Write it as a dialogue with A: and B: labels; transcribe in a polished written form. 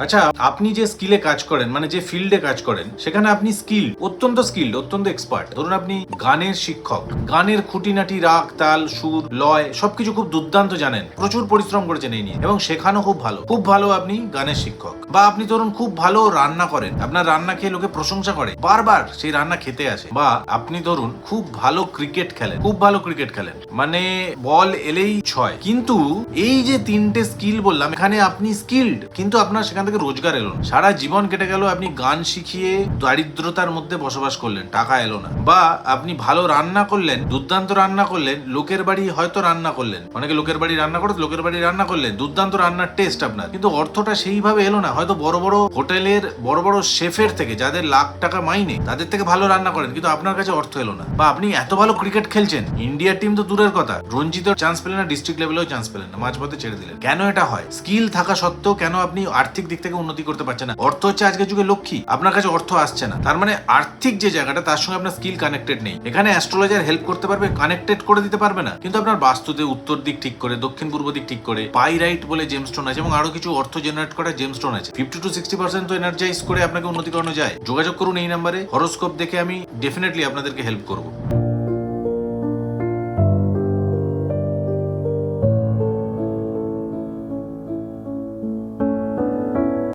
A: আচ্ছা, আপনি যে স্কিলে কাজ করেন, মানে যে ফিল্ডে কাজ করেন, সেখানে আপনি অত্যন্ত স্কিল্ড, অত্যন্ত এক্সপার্ট। ধরুন আপনি গানের শিক্ষক, গানের খুঁটিনাটি রাগ, তাল, সুর, লয় সবকিছু খুব দুর্দান্ত জানেন, প্রচুর পরিশ্রম করেছেন এই নিয়ে এবং শেখানো খুব ভালো, খুব ভালো আপনি গানের শিক্ষক। বা আপনি ধরুন খুব ভালো রান্না করেন, আপনার রান্না খেয়ে লোকে প্রশংসা করে, বারবার সেই রান্না খেতে আসে। বা আপনি ধরুন খুব ভালো ক্রিকেট খেলেন, খুব ভালো ক্রিকেট খেলেন, মানে বল এলেই ছয়। কিন্তু এই যে তিনটে স্কিল বললাম, এখানে আপনি স্কিল্ড, কিন্তু আপনার সেখান থেকে রোজগার এলো না। সারা জীবন কেটে গেল, আপনি গান শিখিয়ে দারিদ্রতার মধ্যে বসবাস করলেন, টাকা এলো না। বা আপনি ভালো রান্না করলেন, দুর্দান্ত রান্না করলেন, লোকের বাড়ি হয়তো রান্না করলেন, অনেকে লোকের বাড়ি রান্না করে, লোকের বাড়ি রান্না করলেন, দুর্দান্ত রান্নার টেস্ট আপনার, কিন্তু অর্থটা সেইভাবে এলো না। হয়তো বড় বড় হোটেলের বড় বড় শেফের থেকে, যাদের লাখ টাকা মাইনে, তাদের থেকে ভালো রান্না করেন, কিন্তু আপনার কাছে অর্থ এলো না। বা আপনি এত ভালো ক্রিকেট খেলছেন, ইন্ডিয়ার টিম তো দূরের কথা, রঞ্জিতেও চান্স পেলেন না, ডিস্ট্রিক্ট লেভেলেও চান্স পেলেন না, মাঝপথে ছেড়ে দিলেন। কেন এটা হয়? স্কিল থাকা সত্ত্বেও কেন আপনি আর্থিক দিক থেকে উন্নতি করতে পারছেন না? অর্থ হচ্ছে আজকের যুগে লক্ষ্মী, আপনার কাছে অর্থ আসছে না, তার মানে আর্থিক যে জায়গাটা, তার সঙ্গে আপনার স্কিল কানেক্টেড নেই। এখানে অ্যাস্ট্রোলজার হেল্প করতে পারবে, কানেক্টেড করে দিতে পারবে না, কিন্তু আপনার বাস্তুতে উত্তর দিক ঠিক করে, দক্ষিণ পূর্ব দিক ঠিক করে, পাইরাইট বলে জেমস্টোন আছে এবং আরো কিছু অর্থ জেনারেট করা জেমস্টোন আছে, 50 to 60% তো এনার্জাইজ করে আপনাকে উন্নতি করানো যায়। যোগাযোগ করুন এই নাম্বারে, হরোস্কোপ দেখে আমি ডেফিনেটলি আপনাদেরকে হেল্প করবো।